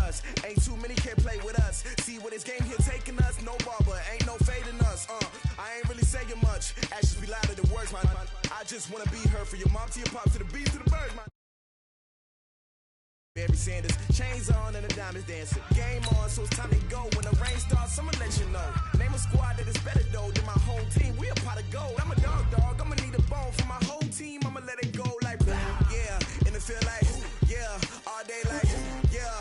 Us. Ain't too many can play with us. See what this game here taking us. No barber, ain't no fading us. I ain't really saying much. Actions be louder than words, man. I just wanna be her for your mom to your pop to the beat to the birds, man. Barry Sanders, chains on and the diamonds dancing. Game on, so it's time to go. When the rain starts, I'ma let you know. Name a squad that is better though than my whole team. We a pot of gold. I'm a dog. I'ma need a bone for my whole team. I'ma let it go like blah. Yeah, and it feel like yeah, all day like yeah.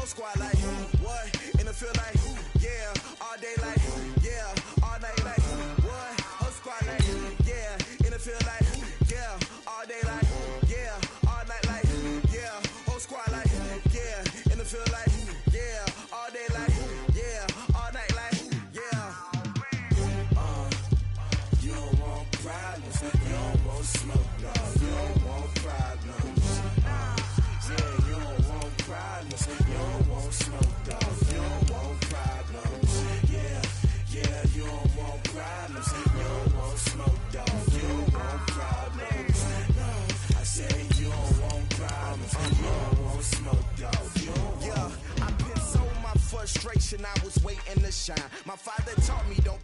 Squad like what? And it feel like yeah, all day like yeah, all night like what? Whole squad like yeah, and it feel like yeah, all day like yeah, all night like yeah, whole squad like yeah, and it feel like yeah, all day like yeah, all night like yeah. You don't want problems, you don't want smoke, dog. You don't want problems. Yeah, you don't want problems. You don't want smoke, dog. You don't want problems. Yeah, you don't want problems. You don't want smoke, dog. You don't want problems. No, I say you don't want problems. You don't want smoke, dog. You don't want. Yeah, I put so my frustration. I was waiting to shine. My father taught me don't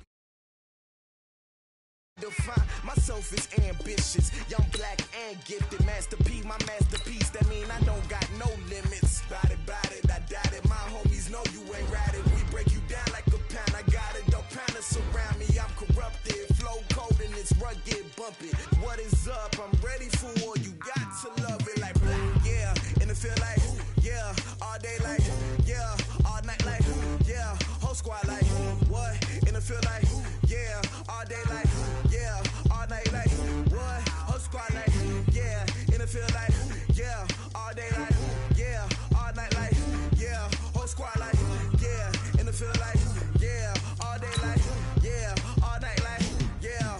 define myself as ambitious, young, black, and gifted. Master P, my masterpiece. That mean I don't got no limits. Bout it, I doubt it. My homies know you ain't ratted. We break you down like a pound. I got it, don't pound us around me. I'm corrupted, flow cold and it's rugged, bumpy. What is up? I'm ready for war. You got to love it like blah. Yeah, and it feel like yeah, all day like yeah, all night like yeah, whole squad like what? And it feel like yeah, all day like yeah, all night like what? Whole squad like yeah, and it feel like yeah, all day like yeah, all night like yeah, whole squad like yeah, and it feel like yeah, all day like yeah, all night like yeah.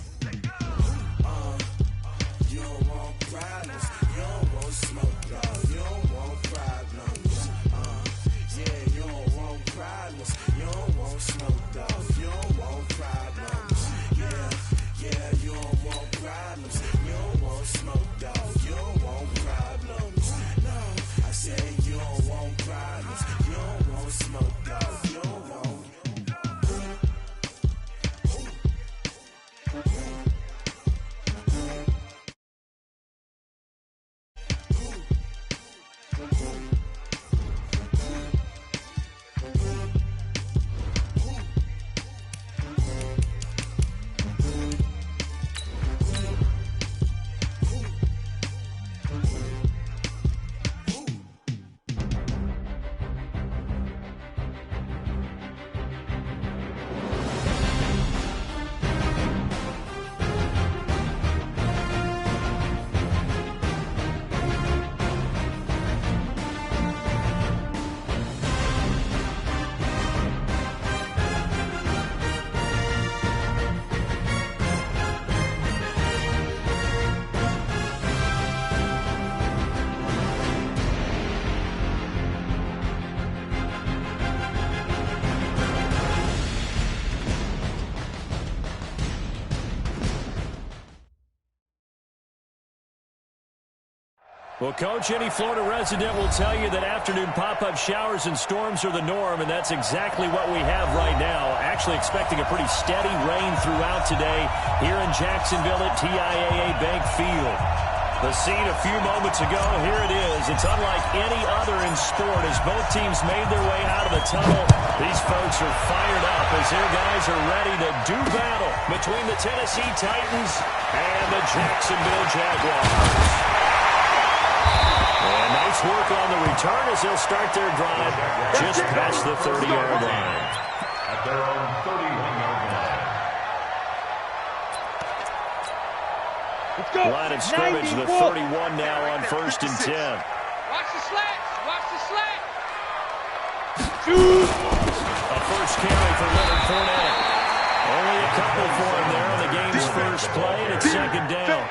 You don't want problems, you don't want smoke, dog. You don't want problems. Yeah, you don't want problems, you don't want smoke, dog. You don't want problems. Yeah, you don't want problems. You don't want smoke, dog. You don't want problems. No, I say you don't want problems. You don't want smoke, dog. You don't want. Well, Coach, any Florida resident will tell you that afternoon pop-up showers and storms are the norm, and that's exactly what we have right now. Actually expecting a pretty steady rain throughout today here in Jacksonville at TIAA Bank Field. The scene a few moments ago, here it is. It's unlike any other in sport as both teams made their way out of the tunnel. These folks are fired up as their guys are ready to do battle between the Tennessee Titans and the Jacksonville Jaguars. And nice work on the return as they'll start their drive just past the 30-yard line. At their own 31-yard line. Let's go. Line of scrimmage, the 31 now on 1st and 10. Watch the slats. Watch the slat. A first carry for Leonard Fournette. Only a couple for him there on the game's first play, and it's second down.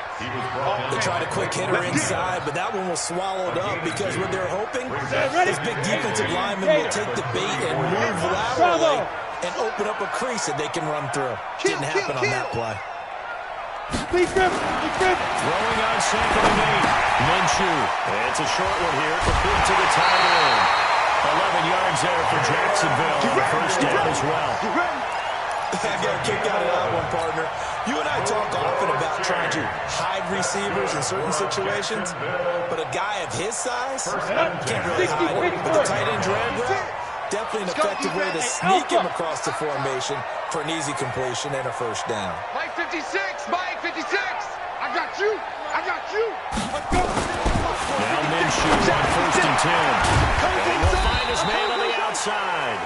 They tried a quick hitter inside, but that one was swallowed up because what they're hoping is big defensive linemen will take the bait and move laterally and open up a crease that they can run through. Didn't happen on that play. Throwing on second and 8. Minshew. It's a short one here. Complete to the tight end. 11 yards there for Jacksonville. On the first down as well. I got a kick out of that one, partner. You and I talk often about trying to hide receivers in certain situations, but a guy of his size can't really hide it. But the tight end drag route, definitely an effective way to sneak him across the formation for an easy completion and a first down. Mike 56, Mike 56. I got you. I got you. Let's go. Now Minshew on first and 10. And we'll find his man on the outside.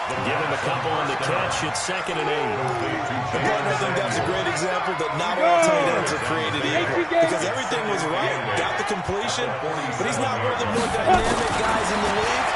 Give him a couple on the catch. It's second and 8. I think that's a great example that not all tight ends are created equal, because everything was right, got the completion, but he's not one of the more dynamic guys in the league.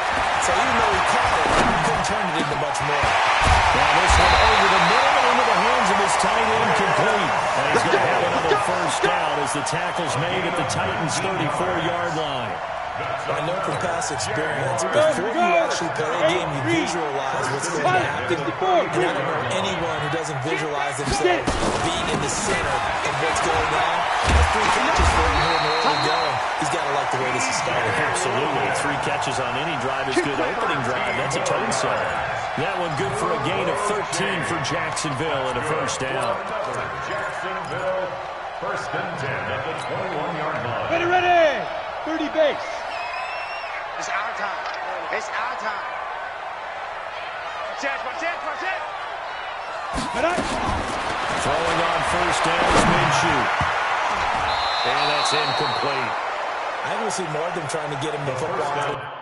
So even though he caught it, he couldn't turn it into much more. Now this one over the middle and into the hands of his tight end, complete. And he's going to have another first down as the tackle's made at the Titans' 34-yard line. I know from past experience, before you actually play a game, you visualize what's going to happen. And I don't know anyone who doesn't visualize themselves being in the center of what's going on. That's 3 catches for him here in the early going. He's got to like the way this is started. Absolutely. 3 catches on any drive is good. Opening drive, that's a turn setter. That one good for a gain of 13 for Jacksonville and a first down. Jacksonville, first and 10 at the 21-yard line. Ready. 30 base. It's our time. It's our time. Watch it. Throwing on first down is Minshew. And that's incomplete. I think we'll see more of them trying to get him the football.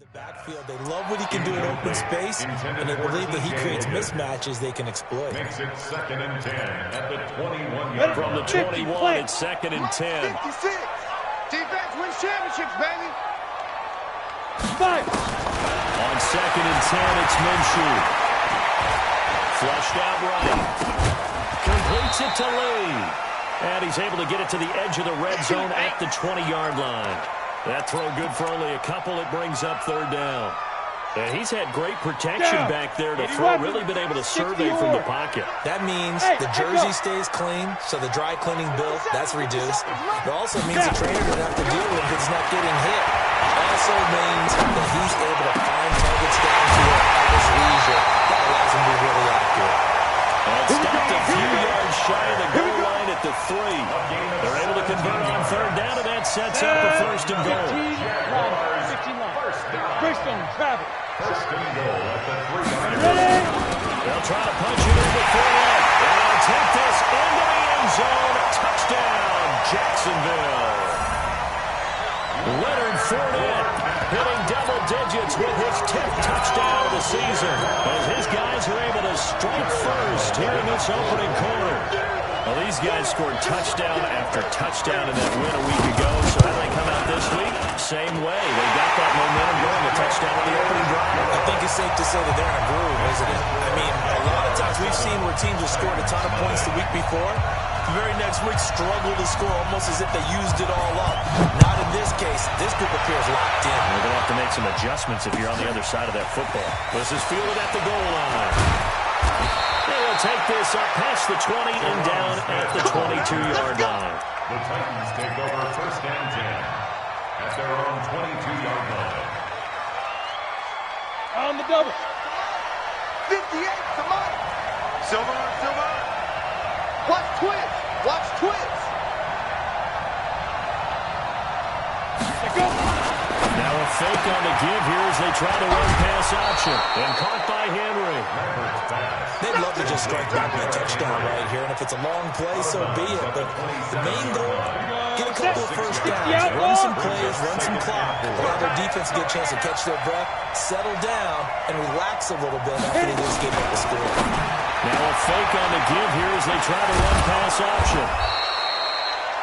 The backfield, they love what he can do in open space, and they believe that he creates mismatches they can exploit. Makes it second and 10 at the 21-yard From the 21, it's second and 10. 56. Defense wins championships, baby. 5. On second and 10, it's Minshew. Flushed out right. Completes it to Lee. And he's able to get it to the edge of the red zone at the 20-yard line. That throw good for only a couple. It brings up third down. And he's had great protection back there to throw. Really been able to survey from the pocket. That means the jersey stays clean, so the dry cleaning bill, that's reduced. It also means the trainer doesn't have to deal with it if it's not getting hit. Also means that he's able to find targets downfield at his leisure. That allows him to be really accurate. And stopped a few yards shy of the goal line at the 3. They're able to convert on third down, and that sets up a first and goal. 15 line. Bristol, travel. First and goal at the 3-yard. They'll try to punch it into Fournette. And they'll take this into the end zone. Touchdown, Jacksonville. Leonard Fournette hitting double digits with his 10th touchdown of the season, as his guys are able to strike first here in this opening quarter. Well, these guys scored touchdown after touchdown in that win a week ago, so how do they come out this week? Same way. They got that momentum going, a touchdown on the opening drive. I think it's safe to say that they're in a groove, isn't it? I mean, a lot of times we've seen where teams have scored a ton of points the week before. The very next week struggle to score almost as if they used it all up. Not in this case. This group appears locked in. They're going to have to make some adjustments if you're on the other side of that football. This is fielded at the goal line. They will take this up past the 20 and down at the 22-yard line. The Titans take over first and 10 at their own 22-yard line. On the double. 58, come on. Silver. Watch twins. Now a fake on the give here as they try to run pass option. And caught by Henry. They'd love to just strike back a touchdown right here, and if it's a long play, so be it. But the main goal, get a couple of first downs, run some plays, run some clock, allow their defense to get a chance to catch their breath, settle down, and relax a little bit after they just gave up the score. Now a fake on the give here as they try to run pass option.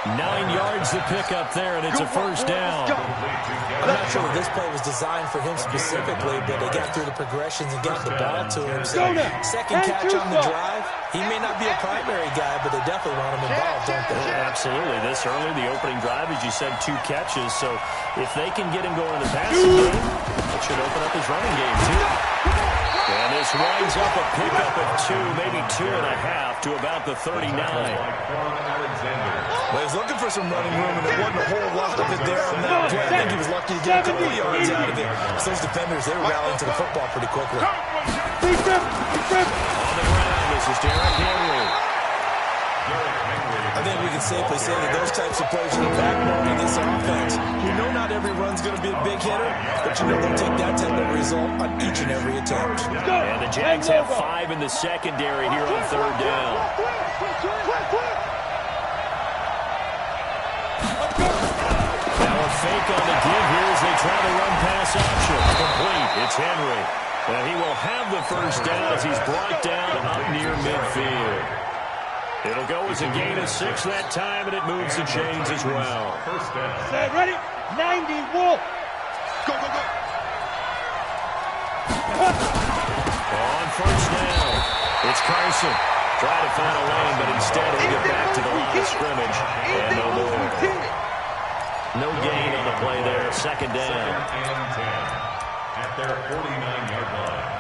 9 yards to pick up there, and it's a first down. I'm not sure that this play was designed for him specifically, but they got through the progressions and got the ball to him. So second catch on the drive. He may not be a primary guy, but they definitely want him involved, don't they? Absolutely. This early, the opening drive, as you said, 2 catches. So if they can get him going in the passing game, it should open up his running game, too. And this winds up a pickup of 2, maybe 2.5 to about the 39. Well, he was looking for some running room, and there wasn't a whole lot of it there on that play. I think he was lucky to get a couple of yards out of it. So those defenders, they were rallying to the football pretty quickly. On the ground, this is Derrick Henry. I think we can safely say that those types of plays are the backbone of this offense. You know not every run's going to be a big hitter, but you know they'll take that type of result on each and every attempt. And the Jags have 5 in the secondary here on third down. Now a fake on the give here as they try to run pass option. Complete. It's Henry. And he will have the first down as he's brought down up near midfield. It'll go as a gain of 6 that time, and it moves the chains as well. First down. Set, ready? 90, Wolf. Go, go, go. On first down, it's Carson. Try to find a lane, but instead he'll get back to the line of scrimmage. And no more. No gain on the play there. Second down. Second and 10 at their 49-yard line.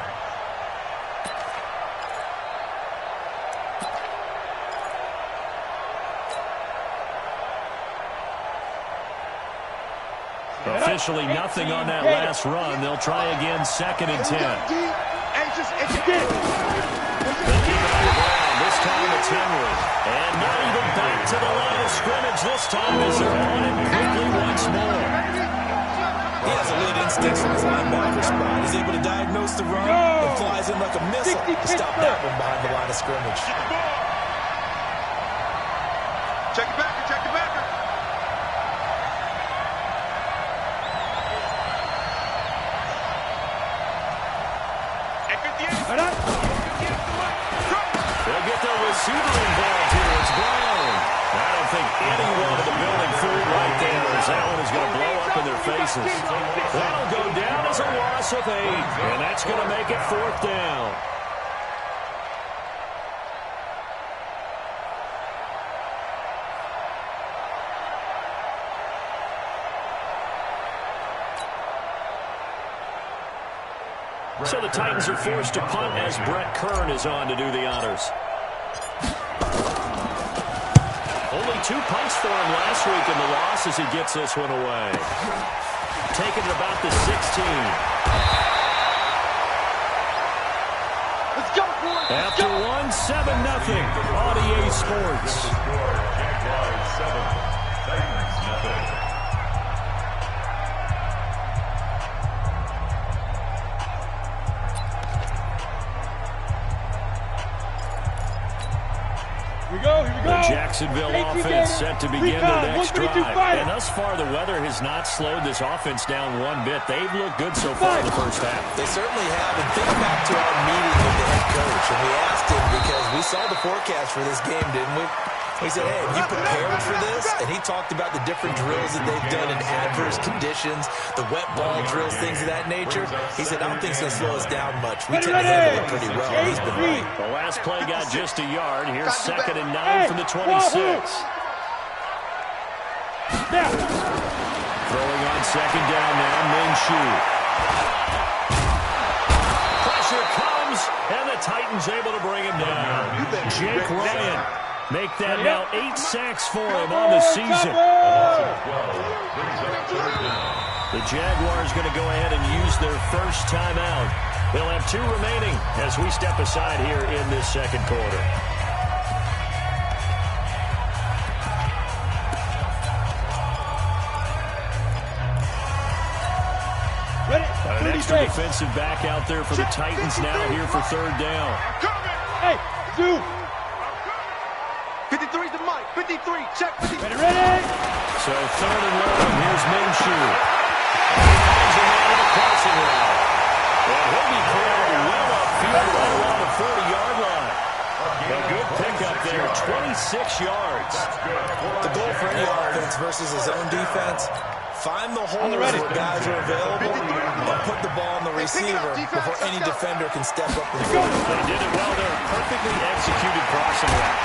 Officially nothing on that last run. They'll try again, second and 10. They keep it on the ground. This time it's Henry. And not even back to the line of scrimmage this time as they're on it quickly once more. He has elite instincts from his linebacker spot. He's able to diagnose the run and flies in like a missile to stop that one behind the line of scrimmage. Check it back, check it back. They'll get their receiver involved here. It's Brown. I don't think anyone in the building fooled right there as that one is going to blow up in their faces. That'll go down as a loss of 8, and that's going to make it 4th down. So the Titans are forced to punt as Brett Kern is on to do the honors. Only 2 punts for him last week in the loss as he gets this one away. Taking it about the 16. Let's go, boys. After 1, 7-0 on EA Sports. Jaguars 7, Titans 0. The Jacksonville offense set to begin their next drive. And thus far, the weather has not slowed this offense down one bit. They've looked good so far in the first half. They certainly have. And think back to our meeting with the head coach. And we asked him because we saw the forecast for this game, didn't we? We said, hey, have you prepared for this? And he talked about the different drills that they've done in adverse conditions, the wet ball drills, things of that nature. He said, I don't think it's going to slow us down much. We tend to handle it pretty well. He's been right. The last play got just a yard. Here's 2nd and 9 from the 26. Throwing on 2nd down now, Minshew. Pressure comes, and the Titans able to bring him down. Jake Ryan. Make that now 8 sacks for him on the season. The Jaguars going to go ahead and use their first timeout. They'll have 2 remaining as we step aside here in this second quarter. An extra defensive back out there for the Titans now here for 3rd down. Hey, Zoo. 53's the mic. 53. Check. 53. Ready? So 3rd and long. Here's Minshew. Finds a man in the crossing route. And he'll be cleared well upfield right around the 40-yard line. A good pickup there, 26 yards. The goal for any offense versus his own defense, find the holes where guys are available and put the ball on the receiver before any defender can step up and field. They did it well there. Perfectly executed crossing route.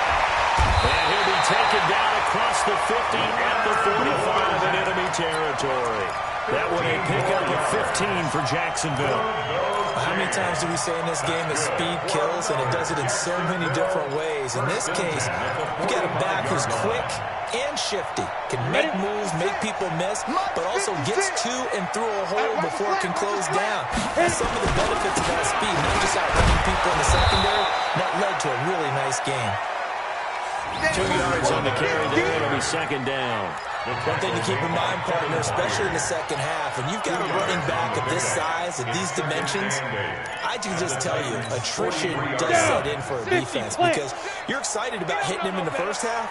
And he'll be taken down across the 50 at the 45 in enemy territory. That one a pickup of 15 for Jacksonville. How many times do we say in this game that speed kills, and it does it in so many different ways? In this case, we got a back who's quick and shifty, can make moves, make people miss, but also gets to and through a hole before it can close down. That's some of the benefits of that speed, not just outrunning people in the secondary. That led to a really nice game. 2 yards on the carry there. It'll be second down. One thing to keep in mind, partner, especially in the second half, when you've got a running back of this size, of these dimensions, I can just tell you, attrition does set in for a defense because you're excited about hitting him in the first half,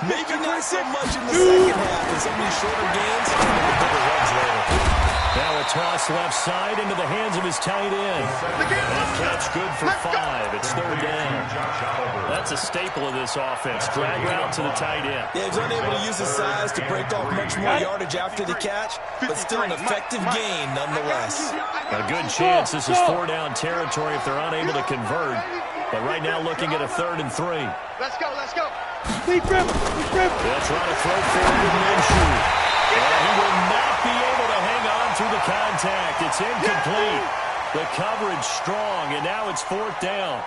maybe not so much in the second half, and some of these shorter gains, the bigger runs later. Now a toss left side into the hands of his tight end. That catch good for 5. It's third down. That's a staple of this offense. Drag route to the tight end. Yeah, he's unable to use his size to break off much more yardage after the catch, but still an effective gain nonetheless. A good chance this is 4-down territory if they're unable to convert. But right now looking at a 3rd and 3. Let's go, let's go. They'll try to throw forward with Minshew. And he will not be able to hang on through the contact. It's incomplete. The coverage strong, and now it's 4th down.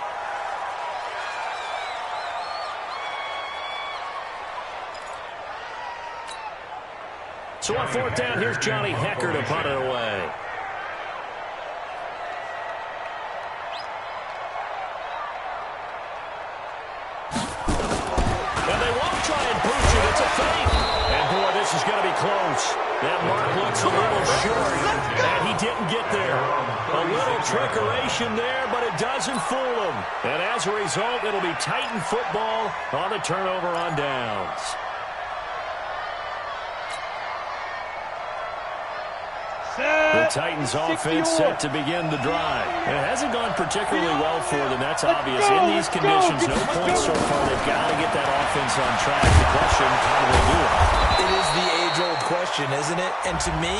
So on 4th down, here's Johnny Hecker to punt it away. And they won't try and breach it. It's a fake. And boy, this is going to be close. That mark looks a little short, and he didn't get there. A little trickeration there, but it doesn't fool him. And as a result, it'll be Titan football on the turnover on downs. The Titans offense set to begin the drive. And it hasn't gone particularly well for them. That's obvious. In these conditions, no points so far. They've got to get that offense on track. The question, how do they do it? It is the age-old question, isn't it? And to me,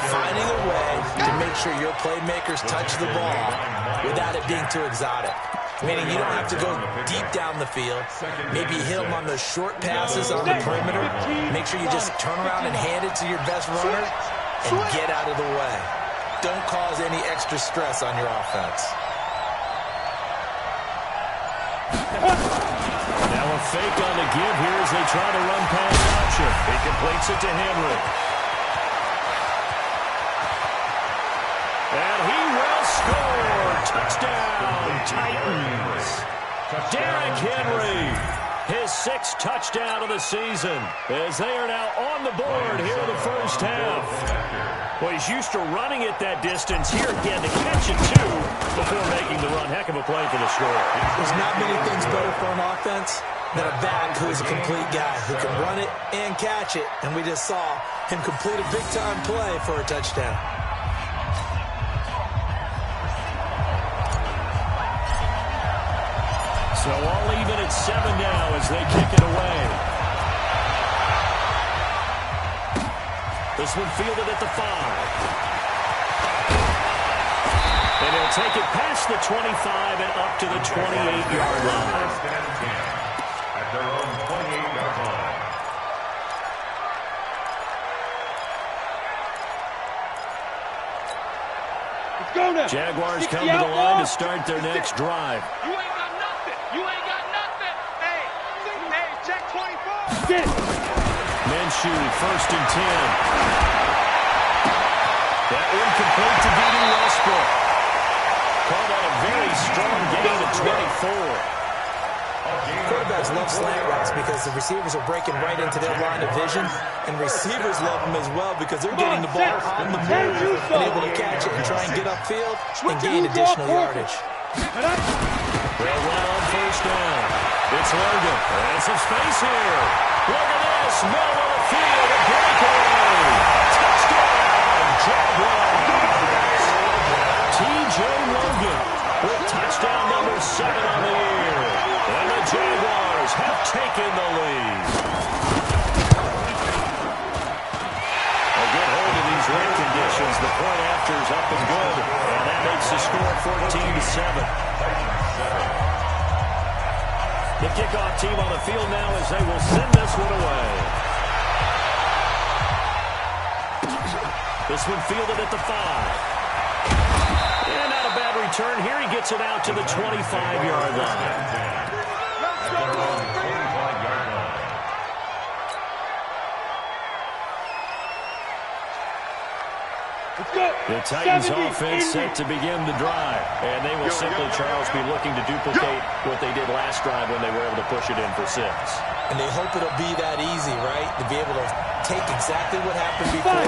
finding a way to make sure your playmakers touch the ball without it being too exotic. Meaning you don't have to go deep down the field. Maybe hit them on those short passes on the perimeter. Make sure you just turn around and hand it to your best runner and get out of the way. Don't cause any extra stress on your offense. Now a fake on the give here as they try to run past option. He completes it to Henry. And he will score. Touchdown, Titans. Derrick Henry. His 6th touchdown of the season as they are now on the board here in the first half. Well, he's used to running it that distance. Here again to catch it, too, before making the run. Heck of a play for the score. There's not many things better for an offense than a back who's a complete guy who can run it and catch it. And we just saw him complete a big-time play for a touchdown. So all even at 7 now as they kick it away. This one fielded at the 5. And he'll take it past the 25 and up to the 28-yard line. At their own 28-yard line. Let's go now. Jaguars come to the line to start their next drive. You ain't got nothing. You ain't got nothing. Hey, check 24. Get it. Minshew, 1st and 10. That one complete to Dede Westbrook. Call that a very strong gain of 24. Quarterbacks love slant routes because the receivers are breaking right into their line of vision, and receivers love them as well because they're getting the ball on the move and able to catch it and try and get upfield and gain additional yardage. They'll run on 1st down. It's Logan. And some space here. Look at this. Middle of the field. A breakaway. Touchdown. Jaguars. T.J. Logan with touchdown number 7 on the year. After's up and good, and that makes the score 14-7. The kickoff team on the field now as they will send this one away. This one fielded at the 5. And not a bad return here. He gets it out to the 25-yard line. The Titans offense set to begin the drive. And they will simply, Charles, be looking to duplicate what they did last drive when they were able to push it in for 6. And they hope it'll be that easy, right? To be able to take exactly what happened before,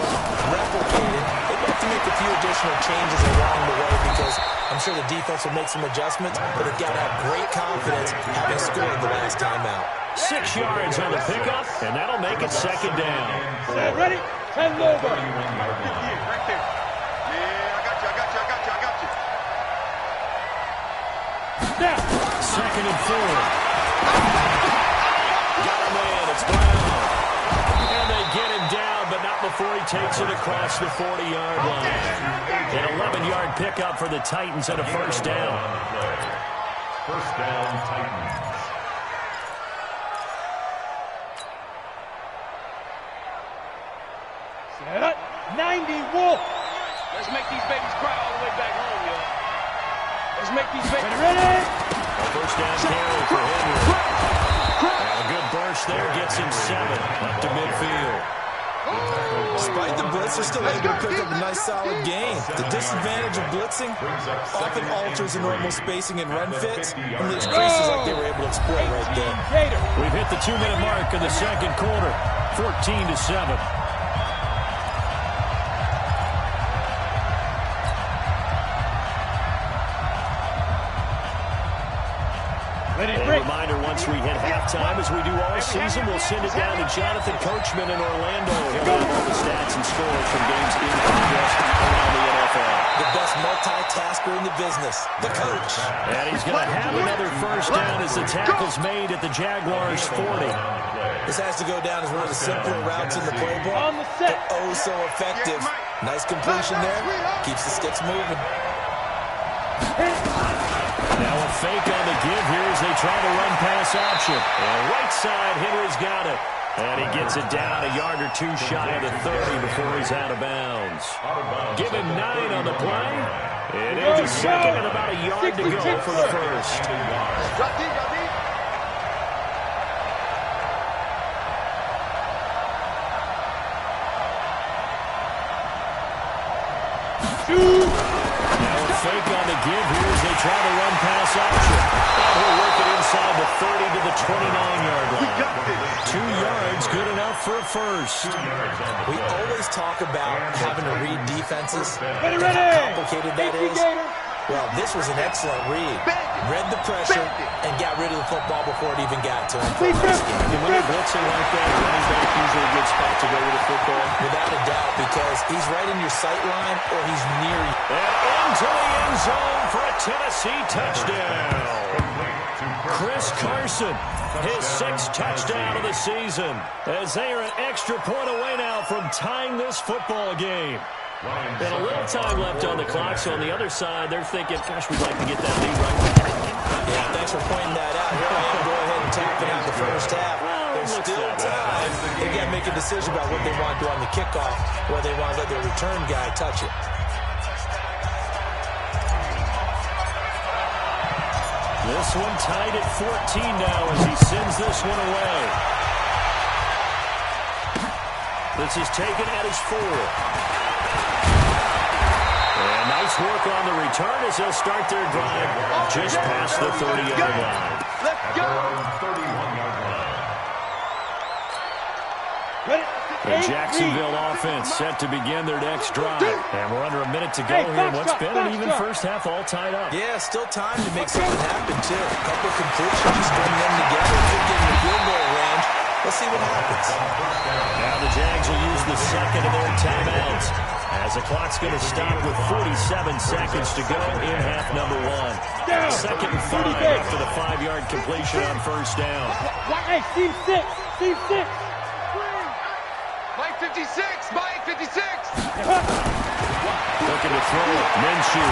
replicate it. They'd have to make a few additional changes along the way because I'm sure the defense will make some adjustments, but they've got to have great confidence having scored the last time out. 6 yards on the pickup, and that'll make it 2nd down. Ready? 10 over. Right there. Yeah, I got you. Now, 2nd and 4. Got him in. It's Brown. And they get him down, but not before he takes it across the 40-yard line. An 11-yard pickup for the Titans and a 1st down. 1st down, Titans. Set up. 90 Wolf. Let's make these babies cry all the way back home, yo. Let's make these babies ready. A 1st down carry for Henry. And a good burst there gets him 7 up to midfield. Despite the blitz, they're still able to pick up a nice solid gain. The disadvantage of blitzing often alters the normal spacing and run fits, and the spaces like they were able to exploit right there. We've hit the 2-minute mark of the 2nd quarter, 14-7. A reminder, once we hit halftime, as we do all season, we'll send it down to Jonathan Coachman in Orlando. He'll have all the stats and scores from games in progress around the NFL. The best multitasker in the business, the coach. And he's going to have another 1st down as the tackle's made at the Jaguars' 40. This has to go down as one of the simpler routes in the playbook, but oh so effective. Nice completion there. Keeps the sticks moving. Now a fake on the give here as they try to run pass option. And right side, Henry's got it. And he gets it down a yard or 2 shy of the 30 before he's out of bounds. Give him 9 on the play. It is a 2nd and about a yard to go for the 1st. Fake on the give here as they try to run pass option. And he'll work it inside the 30 to the 29-yard line. 2 yards, good enough for a 1st. We always talk about having to read defenses, and how complicated that is. Well, this was an excellent read. Read the pressure and got rid of the football before it even got to him. And when you're blitzing like that, running back usually a good spot to go with the football. Without a doubt, because he's right in your sight line or he's near you. And into the end zone for a Tennessee touchdown. Chris Carson, his 6th touchdown of the season, as they are an extra point away now from tying this football game. And a little time left on the clock, so on the other side, they're thinking, gosh, we'd like to get that lead right back. Yeah, thanks for pointing that out. Here I am, go ahead and tapping out the 1st half. There's still time. They got to make a decision about what they want to do on the kickoff, whether they want to let their return guy touch it. This one tied at 14 now as he sends this one away. This is taken at his 4. And nice work on the return as they'll start their drive just past the 30-yard line. Let's go. 31-yard line. The Jacksonville offense set to begin their next drive. And we're under a minute to go here. What's been an even first half all tied up? Yeah, still time to make something happen, too. A couple completions, string them together. Could get in the field goal range. Let's see what happens. Now the Jags will use the 2nd of their timeouts, as the clock's going to stop with 47 seconds to go in half number 1. 2nd and 5 after the 5-yard completion on 1st down. Hey, team 6. Team 6. Mike 56. Mike 56. Looking to throw it. Minshew.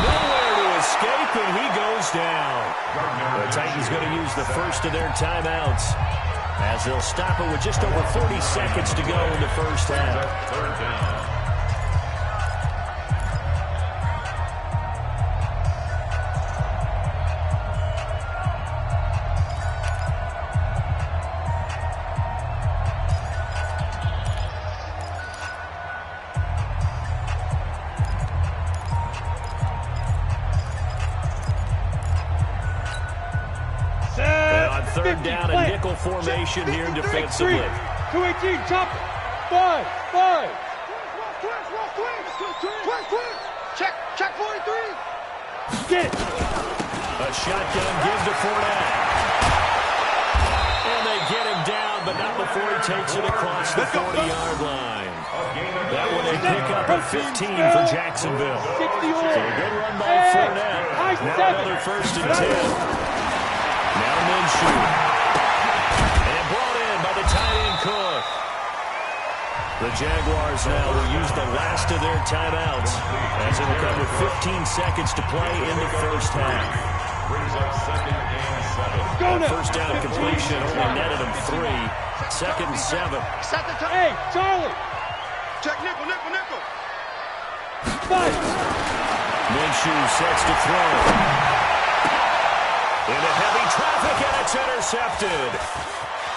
Nowhere to escape, and he goes down. The Titans going to use the first of their timeouts, as they'll stop it with just over 40 seconds to go in the first half. Third down. Third down, a nickel formation here defensively. 218, chop. 5. Check 43. Get it. A shotgun give to Fournette. And they get him down, but not before he takes it across the 40-yard line. That one a pick up at 15 for Jacksonville. So a good run by Fournette. Now another first and 10. Now Minshew. And brought in by the tight end Cook. The Jaguars now will use the last of their timeouts, as it will come with 15 seconds to play in the first half. Brings up second and 7. First down completion only netted him 3. Second and 7. Hey, Charlie. Check nickel. 5. Minshew sets to throw. Into heavy traffic, and it's intercepted.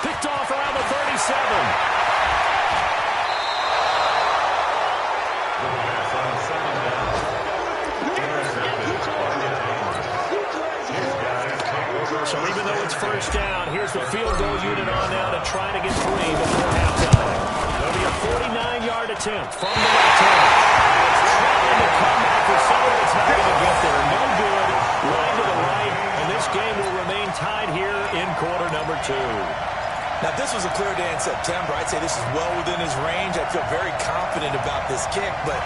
Picked off around the 37. So even though it's first down, here's the field goal unit on now to try to get 3 before halftime. It'll be a 49-yard attempt from the left hand. It's trying to come back for someone that's not going to get there. No good. Line to the right. This game will remain tied here in quarter number 2. Now, if this was a clear day in September, I'd say this is well within his range. I feel very confident about this kick, but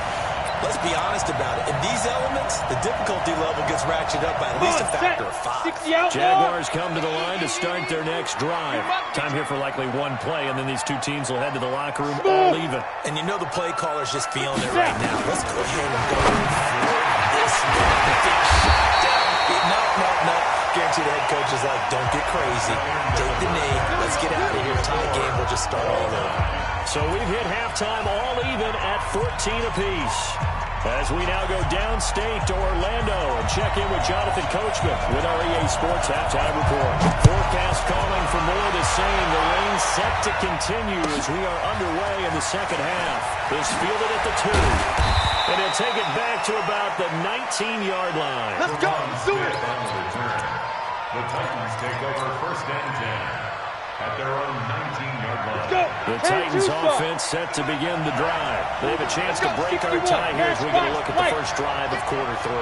let's be honest about it. In these elements, the difficulty level gets ratcheted up by at least a factor of 5. Jaguars come to the line to start their next drive. Time here for likely one play, and then these two teams will head to the locker room all even. And you know the play caller's just feeling it right now. Let's go ahead and go for this one. Big shot down. No. Guarantee the head coach is like, don't get crazy. Take the knee. Let's get out of here. Tie game. We'll just start all over. So we've hit halftime all even at 14 apiece. As we now go downstate to Orlando and check in with Jonathan Coachman with our EA Sports Halftime Report. Forecast calling for more of the same. The rain set to continue as we are underway in the second half. Is fielded at the 2. And he'll take it back to about the 19-yard line. Let's go. Do it. The Titans take over first and 10 at their own 19-yard line. The Titans offense set to begin the drive. They have a chance to break our tie here as we get a look at the first drive of quarter 3.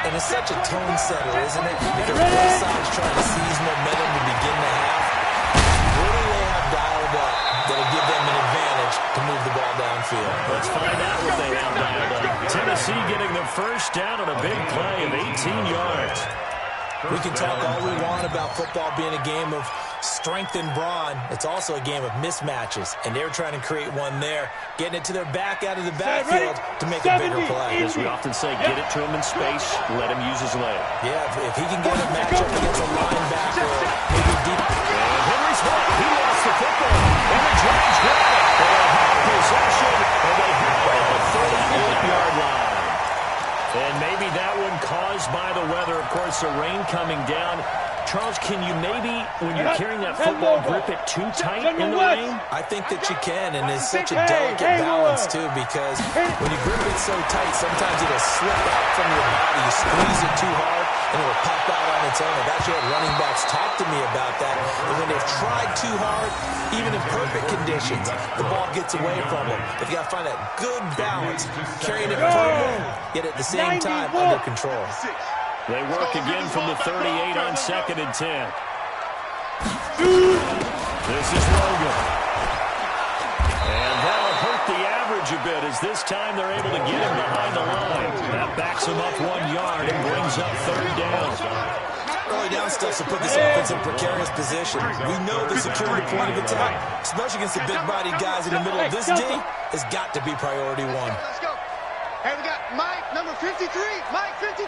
And it's such a tone setter, isn't it? Because both sides trying to seize momentum to begin the half. What do they have dialed up that'll give them an advantage to move the ball downfield? Let's find out what they have dialed up. Tennessee getting the first down on a big play of 18 yards. We can talk all we want about football being a game of strength and brawn. It's also a game of mismatches, and they're trying to create one there, getting it to their back out of the backfield to make a bigger play. As we often say, get it to him in space, let him use his leg. Yeah, if he can get a matchup against a linebacker, maybe deep. And Henry's hit. He lost the football. And the Giants grab it. They have possession, and they have it at the 38-yard line. And maybe that one caused by the weather. Of course, the rain coming down. Charles, can you maybe, when you're carrying that football, grip it too tight in the rain? I think that you can, and it's such a delicate balance, too, because when you grip it so tight, sometimes it'll slip out from your body. You squeeze it too hard, and it'll pop out on its own. I've actually had running backs talk to me about that. And when they've tried too hard, even in perfect conditions, the ball gets away from them. But you got to find that good balance, carrying it further, yet at the same time under control. They work again from the 38 on second and 10. This is Logan. And that'll hurt the average a bit as this time they're able to get him behind the line. That backs him up 1 yard and brings up third down. Early down stuff to put this offense in precarious position. We know the security point of attack, especially against the big-bodied guys in the middle of this D, has got to be priority 1. And we got Mike, number 53. Mike, 53.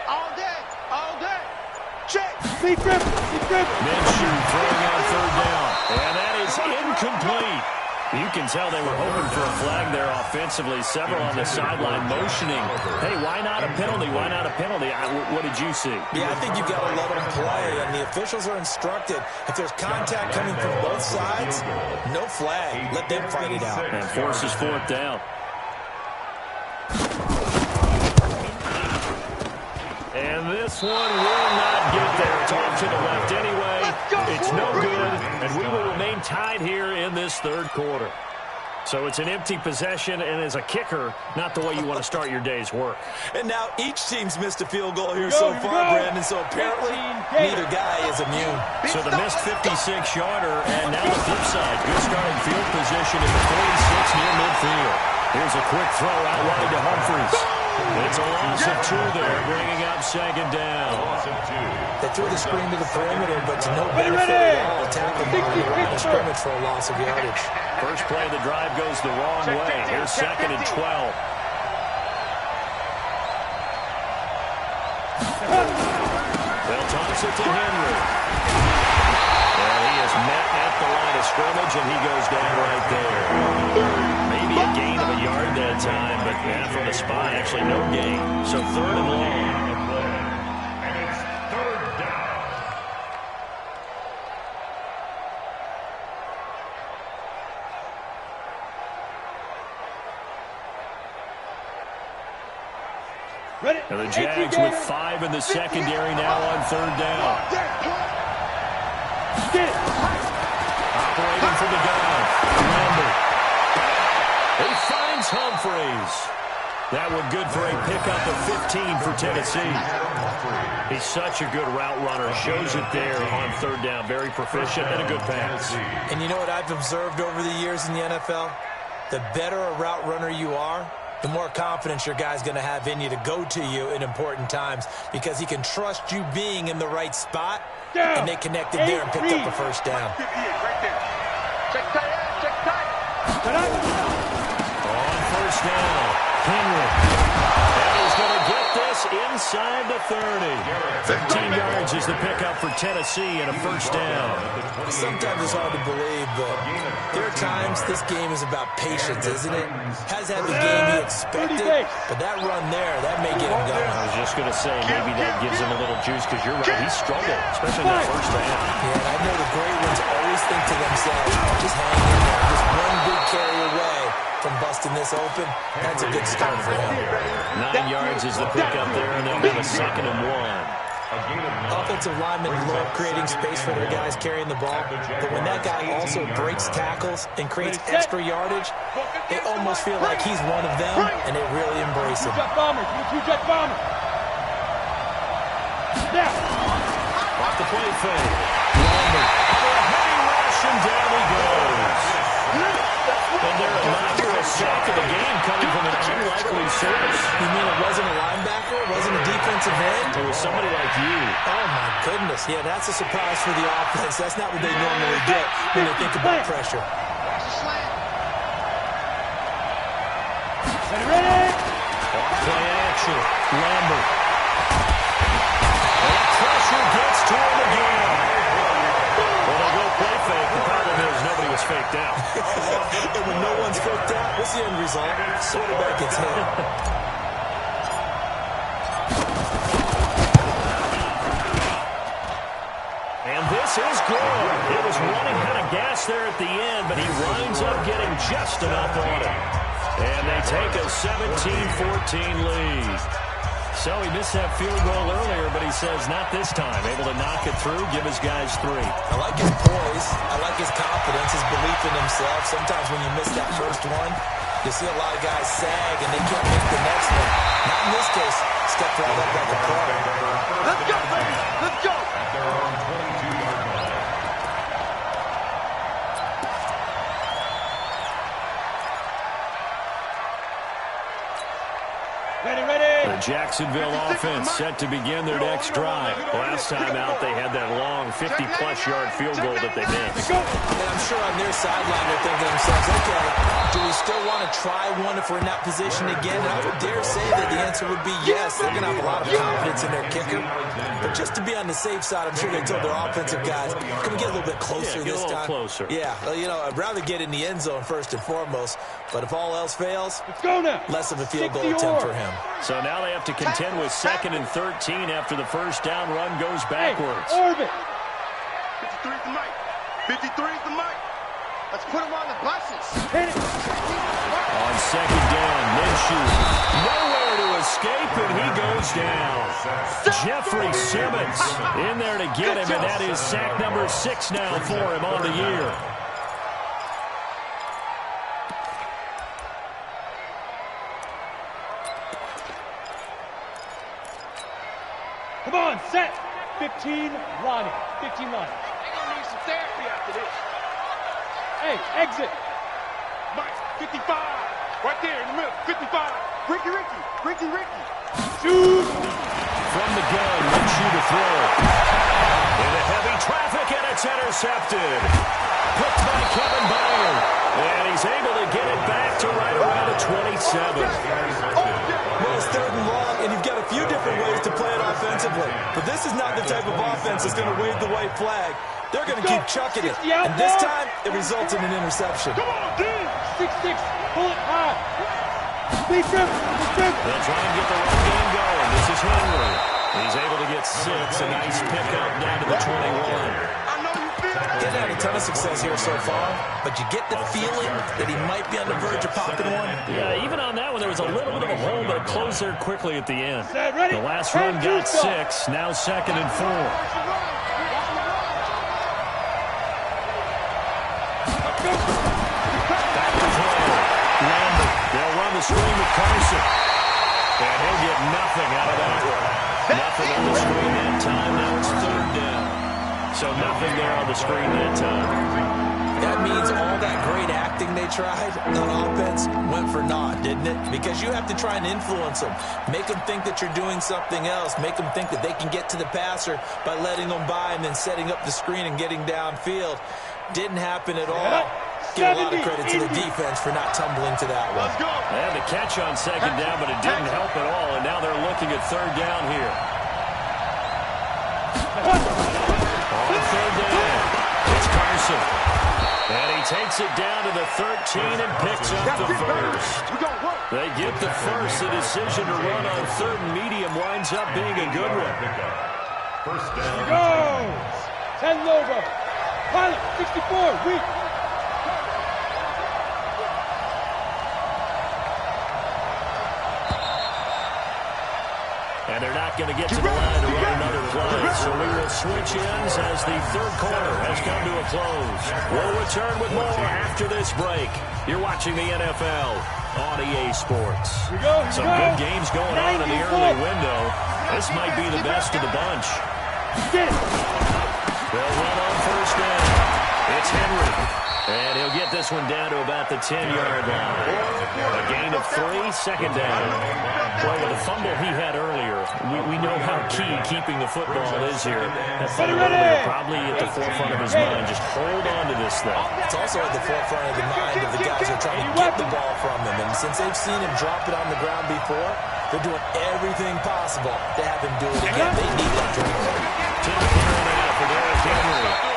All day. All day. Check. Minshew throwing on third down. And that is incomplete. You can tell they were hoping for a flag there offensively. Several on the sideline motioning. Hey, why not a penalty? Why not a penalty? What did you see? Yeah, I think you've got to let them play. And the officials are instructed, if there's contact coming from both sides, no flag. Let them fight it out. And forces fourth down. And this one will not get there. It's off to the left anyway. It's no good, and we will remain tied here in this third quarter. So it's an empty possession, and as a kicker, not the way you want to start your day's work. And now each team's missed a field goal here so far, Brandon, so apparently neither guy is immune. So the missed 56-yarder, and now the flip side. Good starting field position at the 46 near midfield. Here's a quick throw out wide to Humphries. It's a loss of 2 there, bringing up second down. They threw the screen to the perimeter, but to no benefit at all. Tackle behind the line of scrimmage for a loss of yardage. First play of the drive goes the wrong way. Here's 2nd and 12. They'll toss it to Henry. And he is met at the line of scrimmage, and he goes down right there. Maybe a gain of a yard that time, but from the spot, actually no gain. So 3rd and long. And it's 3rd down. And the Jags with 5 in the secondary now on 3rd down. Operating from the gun. Lambert. He finds Humphries. That one good for a pickup of 15 for Tennessee. He's such a good route runner. Shows it there on 3rd down. Very proficient and a good pass. And you know what I've observed over the years in the NFL? The better a route runner you are, the more confidence your guy's going to have in you to go to you in important times because he can trust you being in the right spot, and they connected there and picked up the first down. Right there. Check tight. Check tight. On first down, Henry. And he's going to get this inside the 30. 15 yards is the pickup for Tennessee and a first down. Sometimes it's hard to believe, but there are times this game is about patience, isn't it? Has had the game he expected, but that run there, that may get him going. I was just going to say, maybe that gives him a little juice because you're right, he struggled, especially in that first half. Yeah, and I know the great ones always think to themselves, just hang in there, just one big carry away from busting this open. That's a good start for him. 9 yards is the pickup there, and they'll have a 2nd and 1. Offensive linemen love creating space for their guys carrying the ball, but when that guy also breaks tackles and creates extra yardage, they almost feel like he's one of them, and they really embrace him. Off the play fake. Lambert. For a heavy rush, and down he goes. And they're inaugural sack of the game coming from an unlikely source. You mean it wasn't a linebacker? It wasn't a defensive end? It was somebody like you. Oh, my goodness. Yeah, that's a surprise for the offense. That's not what they normally get when they think about pressure. Off play action. Lambert. And pressure gets to him again. Well, they go play fake. The problem is nobody was faked out. And when no one's faked out, what's the end result? Quarterback gets hit. And this is good. It was running out of gas there at the end, but he winds up getting just enough on it. And they take a 17-14 lead. So he missed that field goal earlier, but he says not this time. Able to knock it through, give his guys 3. I like his poise. I like his confidence, his belief in himself. Sometimes when you miss that first one, you see a lot of guys sag and they can't make the next one. Not in this case. Stepped right up like a pro. Let's go, baby. Let's go. At their own 22-yard line. The Jacksonville offense set to begin their next drive. Last time out, they had that long 50-plus yard field goal that they missed. And I'm sure on their sideline they're thinking to themselves, okay, do we still want to try one if we're in that position again? And I would dare say that the answer would be yes. They're going to have a lot of confidence in their kicker. But just to be on the safe side, I'm sure they told their offensive guys, can we get a little bit closer this time? Closer. Yeah, well, you know, I'd rather get in the end zone first and foremost. But if all else fails, let's go now. Less of a field goal attempt for him. So now they have to contend with 2nd and 13 after the first down run goes backwards. Hey, orbit. 53 is the mic. 53 is the mic. Let's put him on the buses. Hit it. On 2nd down, Minshew nowhere to escape, and he goes down. Jeffrey Simmons in there to get him, and that is sack number 6 now for him on the year. Come on, set. 15 Lonnie. 15 Lonnie. They're going to need some therapy after this. Hey, exit. Mike, 55. Right there in the middle. 55. Ricky. Shoot. From the gun, Minshew to throw. Into heavy traffic, and it's intercepted. Picked by Kevin Byard. And he's able to get it back to right around the 27. Well, it's 3rd and long, and you've got a few different ways to play it offensively. But this is not the type of offense that's going to wave the white flag. They're going to keep chucking it. And this time, it results in an interception. Come on, D. 6-6. Pull it high. Please trim. They'll try and get the run game going. This is Henry. He's able to get 6. A nice pickup down to the 21. I know you feel it. Didn't have a ton of success here so far, but you get the feeling that he might be on the verge of popping one. Yeah, even on that one, there was a little bit of a hole, but it closed there quickly at the end. Ready? The last run got 6. Now 2nd and 4. Back to throw. Lambert. They'll run the screen with Carson. And he'll get nothing out of that one. Nothing on the screen that time. Now it's 3rd down. So nothing there on the screen that time. That means all that great acting they tried on offense went for naught, didn't it? Because you have to try and influence them. Make them think that you're doing something else. Make them think that they can get to the passer by letting them by and then setting up the screen and getting downfield. Didn't happen at all. Give a lot of credit to the defense for not tumbling to that one. Let's go. They had the catch on 2nd down, but it didn't help at all. And now they're looking at 3rd down here. On 3rd down, it's Carson. And he takes it down to the 13 and picks up the first. They get the first. The decision to run on 3rd and medium winds up being a good one. First down. Go. 10 logo. Pilot, 64, weak. And they're not going to get to the line to run another play. So we will switch ends as the 3rd quarter has come to a close. We'll return with more after this break. You're watching the NFL on EA Sports. Some good games going on in the early window. This might be the best of the bunch. They'll run on 1st down. It's Henry. And he'll get this one down to about the 10-yard line. A gain of 3, 2nd down. Well, with the fumble he had earlier, we know how key keeping the football is here. That fumble probably at the forefront of his mind. Just hold on to this thing. It's also at the forefront of the mind of the guys who are trying to get the ball from him. And since they've seen him drop it on the ground before, they're doing everything possible to have him do it again. They need that drop. 10 carry now for Derrick Henry.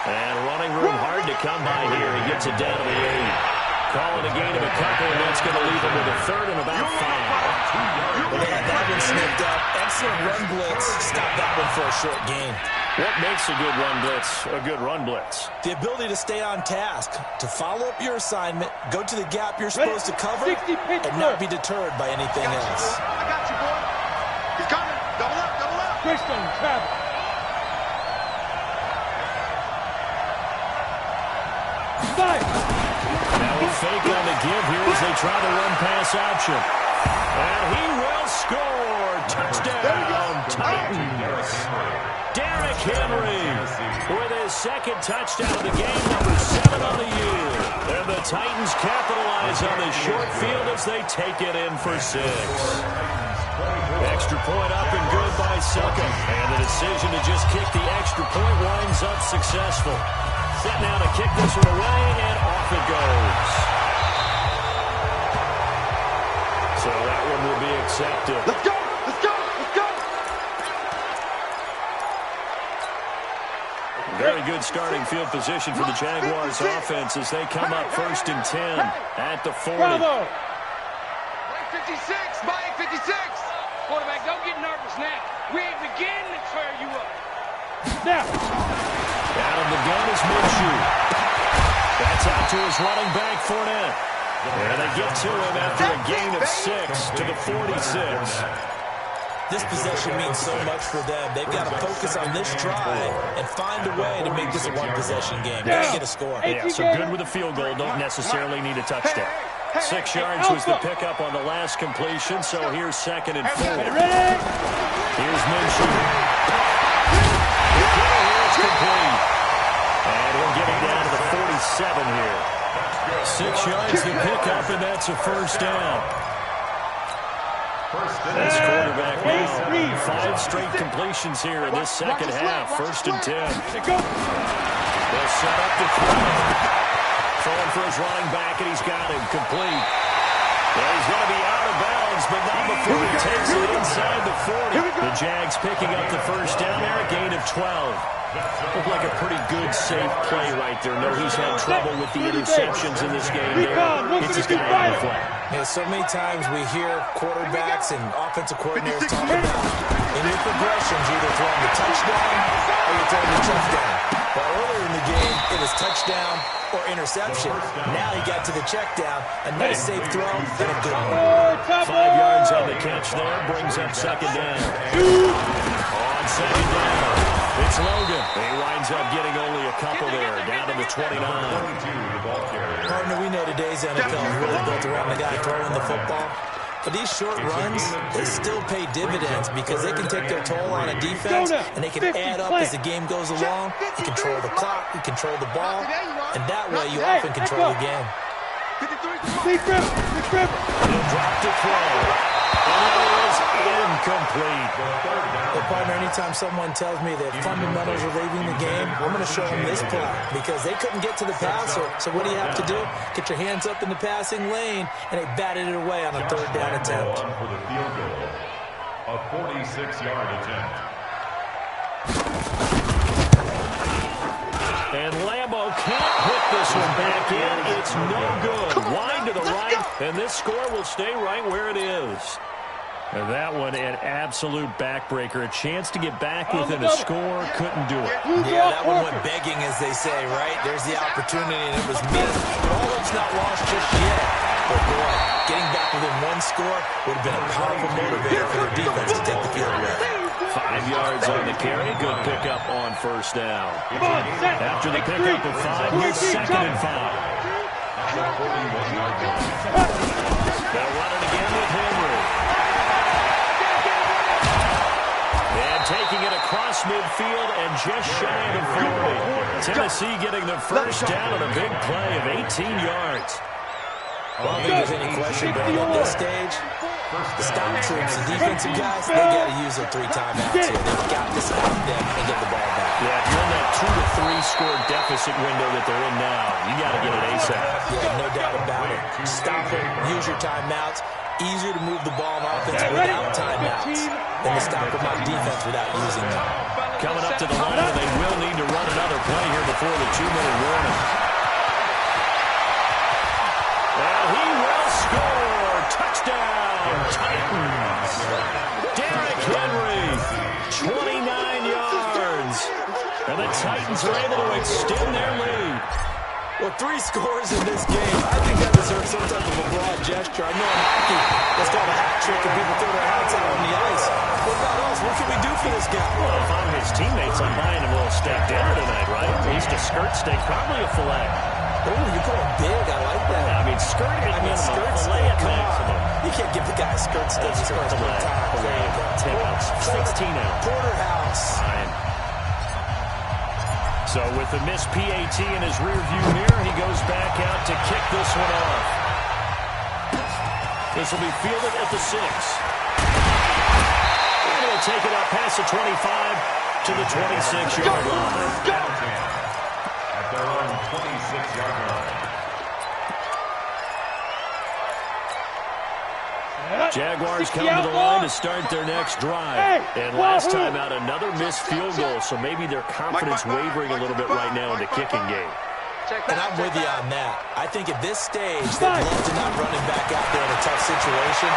And running room hard to come by here. He gets it down to the 8. Calling a gain of a couple, and that's going to leave him with a 3rd and about 5. Well, they had that one snipped up. Excellent run blitz. Stop that one for a short gain. What makes a good run blitz a good run blitz? The ability to stay on task, to follow up your assignment, go to the gap you're supposed to cover, and not be deterred by anything else. I got you, boy. He's coming. Double up, double up. Christian, travel. Now a fake on the give here as they try the run pass option. And he will score. Touchdown, Titans. Derrick Henry with his 2nd touchdown of the game, number 7 on the year. And the Titans capitalize on this short field as they take it in for 6. Extra point up and good by Suckham. And the decision to just kick the extra point winds up successful. Set now to kick this one away, and off it goes. accepted. Let's go! Let's go! Let's go! Very good starting field position for the Jaguars offense as they come up 1st and 10 at the 40. Bravo! 56! By 56! Quarterback, don't get nervous now. We ain't beginning to tear you up. Out Now. of the gun is Minshew. That's out to his running back, Fournette. And they get to him after a gain of 6 to the 46. This possession means so much for them. They've got to focus on this drive and find a way to make this a one-possession game. Got to get a score. Yeah, so good with a field goal. Don't necessarily need a touchdown. 6 yards was the pickup on the last completion, so here's 2nd and 4. Here's Minshew. It's complete. And he'll get it down to the 47 here. 6 yards the pickup, and that's a 1st down. That's quarterback now. 5 straight completions here in this second half. 1st and 10. They'll set up the throw. Throwing for his running back, and he's got him complete. Well, he's going to be out of bounds, but not before he takes it inside the 40. The Jags picking up the 1st down there, a gain of 12. Looked like a pretty good, safe play right there. No, he's had trouble with the interceptions in this game. It's his guy on the flat. Yeah, so many times we hear quarterbacks and offensive coordinators talk about in your progressions, you're either throwing the touchdown or you're throwing the touchdown. But earlier in the game, it was touchdown or interception. Now he got to the check down. A nice safe throw and a good one. 5 yards on the catch there. Brings up 2nd down. On 2nd down, it's Logan. He winds up getting only a couple there. Down to the 29. Partner, we know today's NFL is really built around the guy throwing the football. But these short runs, they still pay dividends because they can take their toll on a defense, and they can add up as the game goes along. You control the clock, you control the ball, and that way you often control the game. He'll drop the throw. And it is incomplete. Well, partner, anytime someone tells me that fundamentals are leaving the game, I'm going to show them this play because they couldn't get to the passer. So what do you have to do? Get your hands up in the passing lane, and they batted it away on a 3rd down attempt. For the field goal, a 46-yard attempt. And Lambeau can't hit this one back in. It's no good. Wide to the right, and this score will stay right where it is. And that one an absolute backbreaker. A chance to get back within a score, couldn't do it. Yeah, that one went begging, as they say, right? There's the opportunity, and it was missed. But all hope's not lost just yet. But boy, getting back within 1 score would have been a powerful motivator for their defense to take the field away. 5 yards on the carry. Good pickup on 1st down. After the pickup of 5, here's 2nd and 5. They'll run it again with Henry. And taking it across midfield and just shy of the 40. Tennessee getting the 1st down on a big play of 18 yards. I don't think there's any question, but at this stage, the stop troops, the defensive guys, they got to use their 3 timeouts here. They've got to stop them and get the ball back. Yeah, if you're in that 2 to 3 score deficit window that they're in now, you got to get it ASAP. Yeah, no doubt about it. Stop them, use your timeouts. Easier to move the ball on offense without timeouts than to stop them on defense without using them. Coming up to the line, and they will need to run another play here before the 2-minute warning. And he will score. Touchdown, Titans. Derrick Henry, 29 yards. And the Titans are able to extend their lead. Well, 3 scores in this game. I think that deserves some type of a broad gesture. I know in hockey, that's called a hat trick, and people throw their hats out on the ice. What about us? What can we do for this guy? Well, if I'm his teammates, I'm buying him a little steak dinner tonight, right? At least a skirt steak, probably a filet. Oh, you're going big. I like that. I mean, skirt at minimum, skirt filet steak. at maximum. You can't give the guy a skirt steak. That's skirt filet, 10 ounce, 16 ounce. Porterhouse. Fine. So with the missed PAT in his rearview mirror, he goes back out to kick this one off. This will be fielded at the 6. And he'll take it up past the 25 to the 26-yard line. At their own 26-yard line. Jaguars come to the line to start their next drive. And last time out, another missed field goal, so maybe their confidence wavering a little bit right now in the kicking game. And I'm with you on that. I think at this stage, they'd love to not run him back out there in a tough situation.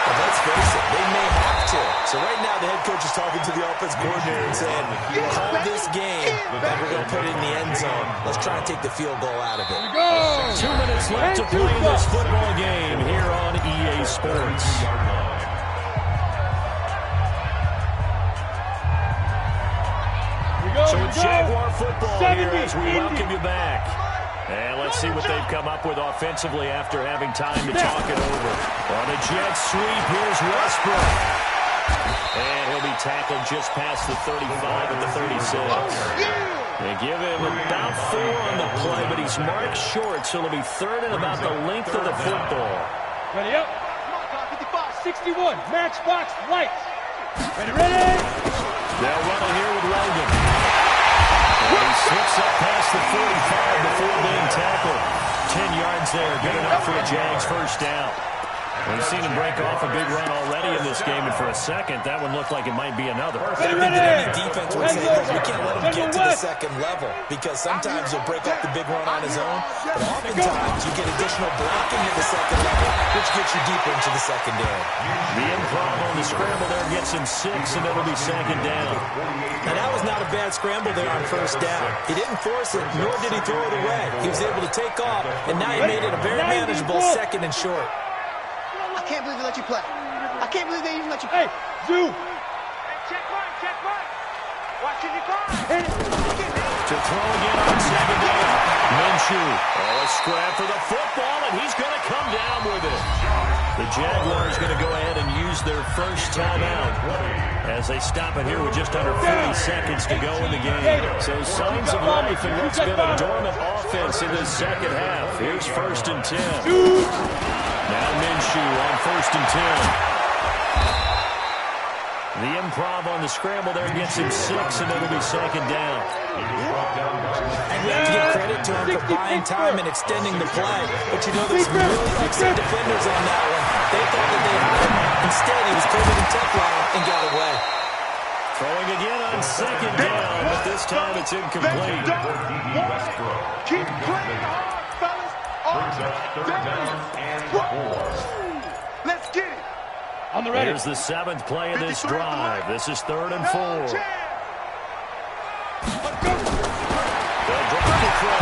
But let's face it, they may have to. So right now, the head coach is talking to the offense coordinator and saying, call this game, and we're going to put it in the end zone. Let's try and take the field goal out of it. 2 minutes left to play in this football game here on EA Sports. So it's Jaguar football here as we welcome you back. And let's see what they've come up with offensively after having time to talk it over. On a jet sweep, here's Westbrook. And he'll be tackled just past the 35 at the 36. They give him about 4 on the play, but he's marked short, so it'll be third and about the length of the football. Ready up. 61, matchbox, lights. Ready. They'll run it here with Logan. And he slips up past the 45 before being tackled. 10 yards there, good enough for a Jags first down. We've seen him break off a big run already in this game, and for a second, that one looked like it might be another. I think that any defense would say, look, we can't let him get to the second level, because sometimes he'll break off the big run on his own, but oftentimes you get additional blocking at the second level, which gets you deeper into the secondary. The improv on the scramble there gets him 6, and it'll be second down. And that was not a bad scramble there on first down. He didn't force it, nor did he throw it away. He was able to take off, and now he made it a very manageable second and short. I can't believe they let you play. I can't believe they even let you play. Hey, Zoo. Check right. Watching your car. To throw again on second down. Minshew. A scrap for the football, and he's going to come down with it. The Jaguars going to go ahead and use their first timeout as they stop it here with just under 40 seconds to go in the game. So signs of life and what's been a dormant offense in this second half. Here's 1st and 10. Now Minshew on 1st and 10. The improv on the scramble there gets him 6, and it'll be second down. And we have to give credit to him for buying time and extending the play. But you know, there's really excellent defenders on that one. They thought that they had him. Instead, he was covered in Teflon and got away. Throwing again on second down, but this time it's incomplete. Keep playing hard, fellas. Let's get it. On the ready. Here's the 7th play of this drive. This is 3rd and 4. They'll drop the throw.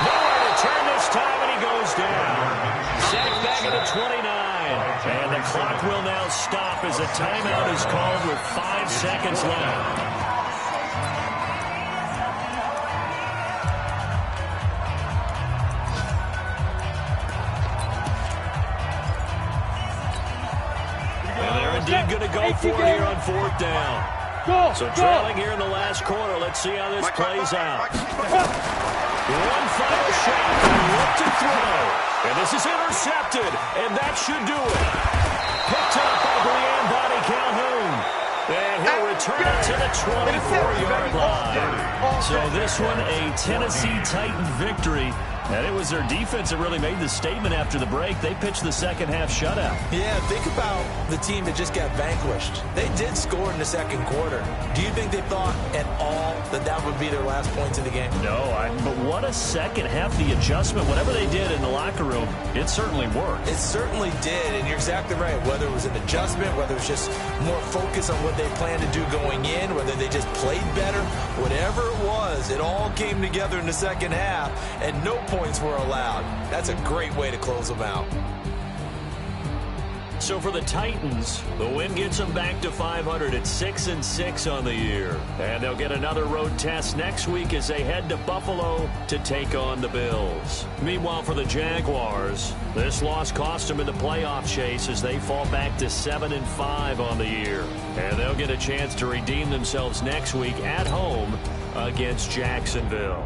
Nowhere to turn this time, and he goes down. Sacked back at the 29. And the clock will now stop as a timeout is called with 5 seconds left. Indeed going to go for it here on 4th down. So trailing here in the last quarter. Let's see how this plays out. One final shot. Look to throw. And this is intercepted. And that should do it. Picked up by Brian Body Calhoun. And he'll return it to the 24-yard line. So this one, a Tennessee Titan victory. And it was their defense that really made the statement after the break. They pitched the second half shutout. Yeah, think about the team that just got vanquished. They did score in the second quarter. Do you think they thought at all that that would be their last points in the game? No, but what a second half. The adjustment, whatever they did in the locker room, it certainly worked. It certainly did, and you're exactly right. Whether it was an adjustment, whether it was just more focus on what they planned to do going in, whether they just played better, whatever it was, it all came together in the second half, and no points were allowed. That's a great way to close them out. So for the Titans, the win gets them back to 500 at 6-6 on the year. And they'll get another road test next week as they head to Buffalo to take on the Bills. Meanwhile, for the Jaguars, this loss cost them in the playoff chase as they fall back to 7-5 on the year. And they'll get a chance to redeem themselves next week at home against Jacksonville.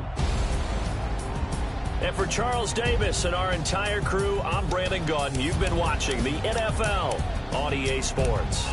And for Charles Davis and our entire crew, I'm Brandon Gaudin. You've been watching the NFL on EA Sports.